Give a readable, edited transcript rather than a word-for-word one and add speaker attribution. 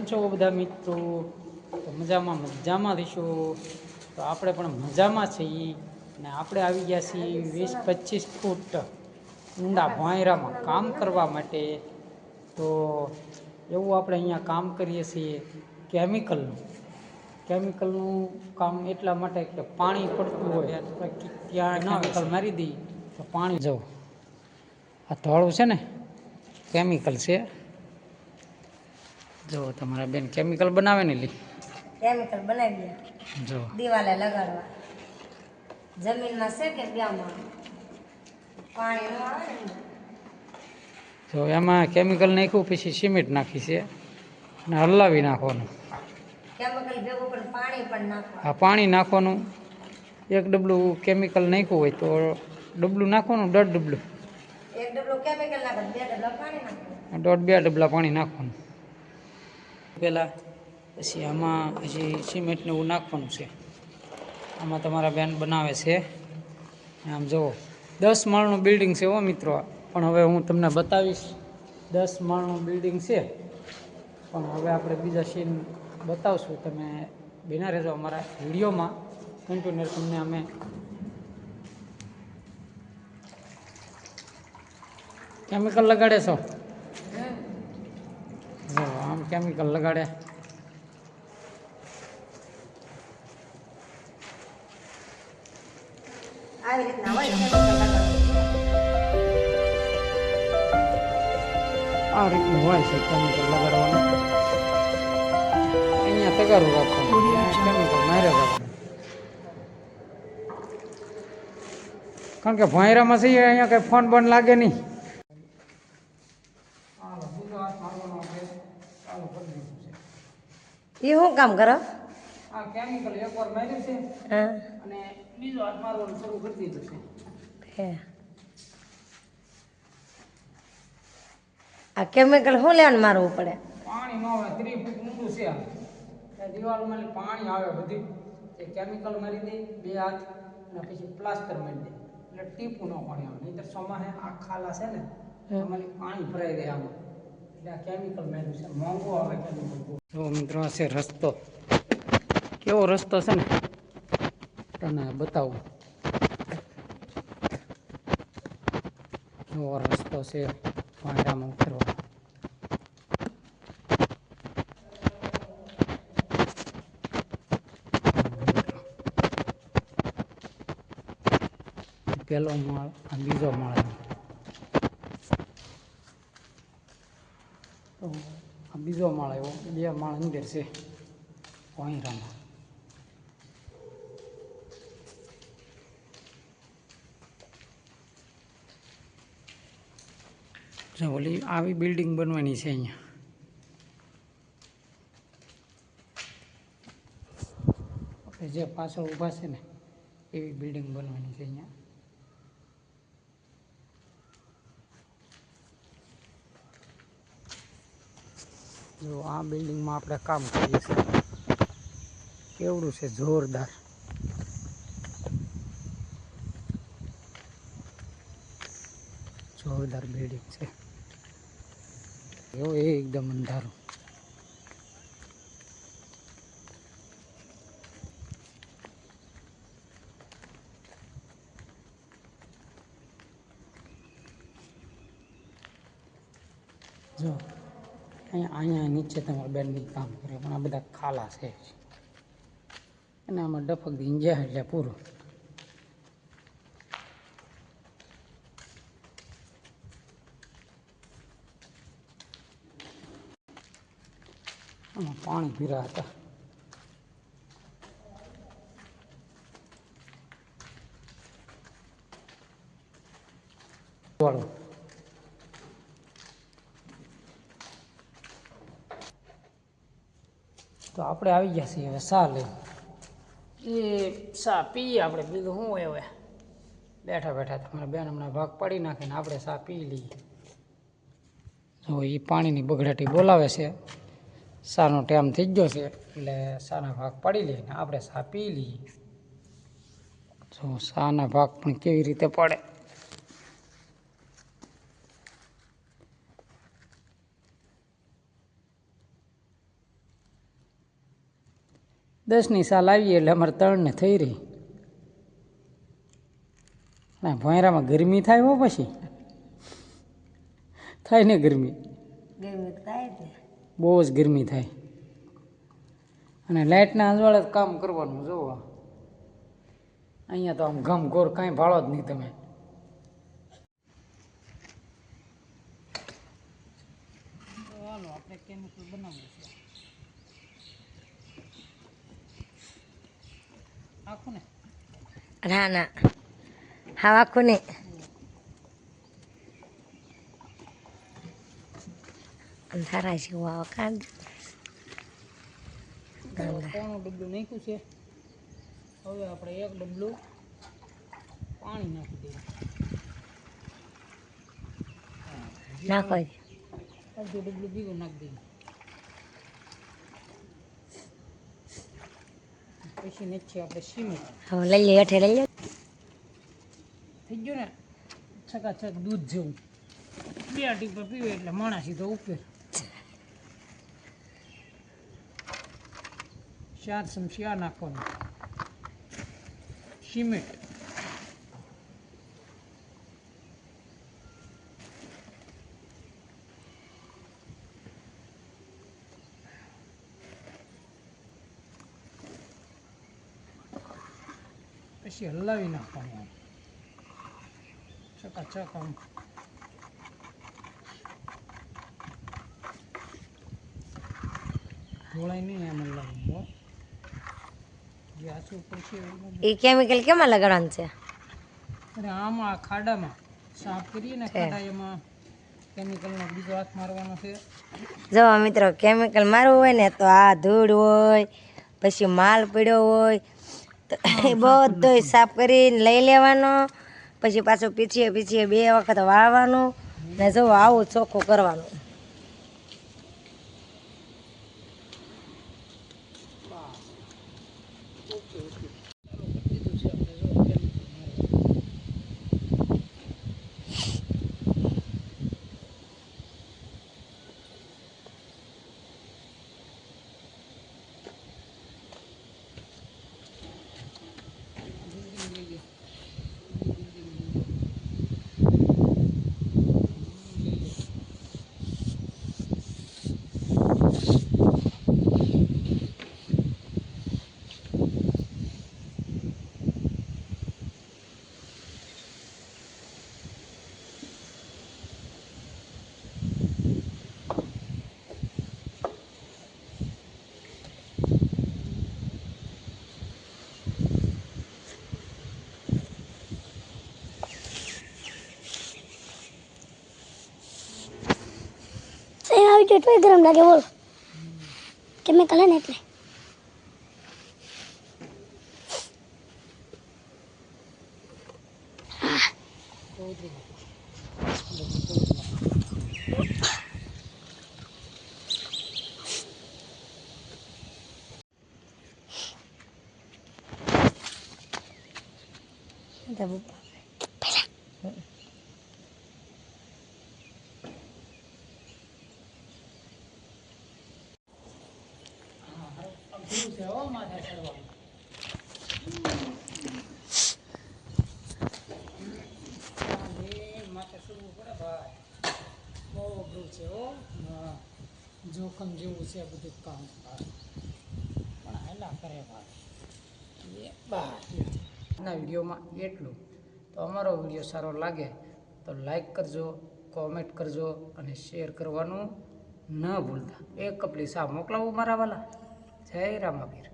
Speaker 1: છો બધા મિત્રો? તો મજામાં રહીશું. તો આપણે પણ મજામાં છીએ અને આપણે આવી ગયા છીએ 20-25 ફૂટ ઊંડા ભોંયરામાં કામ કરવા માટે. તો એવું આપણે અહીંયા કામ કરીએ છીએ કેમિકલનું કામ એટલા માટે કે પાણી પડતું હોય ત્યાં કેમિકલ મારી દઈ તો પાણી જવું. આ ધોળું છે ને કેમિકલ છે. જો તમારા બેન કેમિકલ બનાવે ને
Speaker 2: કેમિકલ બનાવી
Speaker 1: જો
Speaker 2: દિવાલે લગાડવા જમીનમાં છે કે બ્યામાં પાણી ન આવે ને
Speaker 1: જો એમાં કેમિકલ નાખ્યું પછી સિમેન્ટ નાખી છે અને હલાવી નાખવાનું.
Speaker 2: કેમિકલ ભેગું પણ પાણી પણ નાખવાનું.
Speaker 1: આ પાણી નાખવાનું. એક ડબલું કેમિકલ નાખ્યું હોય તો ડબલું નાખવાનું, 1.5 ડબલું.
Speaker 2: એક ડબલું કેમિકલ નાખે, 2 ડબલા પાણી નાખવાનું.
Speaker 1: 1.5-2 ડબલા પાણી નાખવાનું પહેલાં. પછી આમાં હજી સિમેન્ટને એવું નાખવાનું છે. આમાં તમારા બેન બનાવે છે. આમ જુઓ 10 માળનું બિલ્ડિંગ છે હો મિત્રો. પણ હવે હું તમને બતાવીશ. 10 માળનું બિલ્ડિંગ છે પણ હવે આપણે બીજા સીન બતાવશું. તમે બિના રહેજો અમારા વિડીયોમાં કન્ટિન્યુ. તમને અમે કેમિકલ લગાડે છો? જો આમ કેમિકલ લગાડે.
Speaker 2: આવી રીતના હોય કેમિકલ લગાડવાનું.
Speaker 1: આ રીતનું હોય છે કેમિકલ લગાડવાનું. અહીંયા તગારું રાખવાનું, કેમિકલ માર્યા જવાનું. કારણ કે ભોંયરામાં છે અહીંયા કંઈ ફોન બંધ લાગે નહીં.
Speaker 2: એ શું કામ કરો?
Speaker 1: આ કેમિકલ એકવાર માર્યું છે અને બીજો હાથ મારવાનું શરૂ કરી દીધું છે.
Speaker 2: આ કેમિકલ શું લેવાનું મારવું પડે?
Speaker 1: પાણી ન આવે, 3 ફૂટ ઊંડું છે. આ દિવાલમાં પાણી આવે બધી. એ કેમિકલ મારી દે 2 હાથ અને પછી પ્લાસ્ટર મારી દે એટલે ટીપું ન પાણી આવે. નહીં તો સોમાહે આ ખાલા છે ને અમારી પાણી ભરાઈ રહે આમાં. એટલે આ કેમિકલ માર્યું છે. મોંઘું આવે કેમિકલ. જો મિત્રો આ છે રસ્તો. કેવો રસ્તો છે ને તને બતાવું. કેવો રસ્તો છે ભોંયરામાં ઉતરવાનો. પહેલો માળ, આ બીજો માળ. તો આ બીજો માળ આવ્યો. 2 માળ અંદર છે ભોંયરામાં. જો ઓલી આવી બિલ્ડિંગ બનવાની છે અહીંયા. આપણે જે પાછળ ઊભા છે ને એવી બિલ્ડિંગ બનવાની છે અહીંયા. જો આ બિલ્ડિંગમાં આપણે કામ કરીએ છીએ. કેવડું છે જોરદાર. જોરદાર બિલ્ડિંગ છે. એવું એકદમ અંધારું. જો અહીંયા નીચે તમારા બેનની કામ કરે પણ આ બધા ખાલા છે અને આમાં ડફક દઈને જાય એટલે પૂરું. આમાં પાણી પીરા હતા. વાળું તો આપણે આવી ગયા છીએ હવે સા લઈ. એ સા પીએ આપણે. બીજું શું હોય હવે બેઠા બેઠા તમારા બેન હમણાં ભાગ પાડી નાખીને આપણે સા પી લઈએ. જો એ પાણીની બગડાટી બોલાવે છે. સાનો ટાઈમ થઈ ગયો છે એટલે સાના ભાગ પાડી લઈએ ને આપણે સા પી લઈએ. જો સાના ભાગ પણ કેવી રીતે પડે. 10ની સાલ આવીએ એટલે અમારે 3 ને થઈ રહી. ના ભોંયરામાં ગરમી થાય હો, પછી થાય ને ગરમી,
Speaker 2: ગરમી થાય છે.
Speaker 1: બહુ જ ગરમી થાય. અને લાઇટના અજવાળે જ કામ કરવાનું. જોવો અહીંયા તો આમ ઘમ ઘોર કાંઈ ભાળો જ નહીં તમે. ચાલો આપણે કેમિકલ બનાવવું છે આખું ને.
Speaker 2: ના ના, હા આખું ને. અંધારા જેવું આવા કાંડ.
Speaker 1: કોણું ડબલું નાખ્યું છે. હવે આપણે 1 ડબલું પાણી નાખી દઈએ.
Speaker 2: નાખો.
Speaker 1: અડધું ડબલું બીજું નાખી દઈએ. પછી નીચે આપણે સિમેન્ટ.
Speaker 2: હવે લઈ લે, હેઠે લઈ લે.
Speaker 1: થઈ ગયું ને છકાછક દૂધ જેવું. 2 ટીપા પીવે એટલે માણસ સીધો ઉપર. 4 ચમચી આ નાખવાનું સિમેન્ટ. પછી હલાવી નાખવાનું આમ ચકાચક આમ. ઢોળાય નહીં એમ હલાવવાનું. જે આછું પડશે
Speaker 2: એ કેમિકલ કેમાં લગાડવાનું છે?
Speaker 1: અરે આમાં આ ખાડામાં સાફ કરીએ ને ખાડા એમાં કેમિકલનો બીજો હાથ મારવાનો છે.
Speaker 2: જો મિત્રો, કેમિકલ મારવું હોય ને તો આ ધૂળ હોય, પછી માલ પડ્યો હોય તો એ બધું સાફ કરીને લઈ લેવાનો. પછી પાછું પીછીએ 2 વખત વાળવાનું ને જો આવું ચોખ્ખું કરવાનું.
Speaker 3: કેટલું ગરમ લાગે બોલ. કેમિકલ હે ને એટલે.
Speaker 1: જોખમ જેવું છે બધું કામ પણ હાલા કરે ભાઈ. આજના વિડીયોમાં એટલું. તો અમારો વિડીયો સારો લાગે તો લાઈક કરજો, કોમેન્ટ કરજો અને શેર કરવાનું ન ભૂલતા. 1 કપલી સા મોકલાવું મારા વાલા. જય રામાપીર.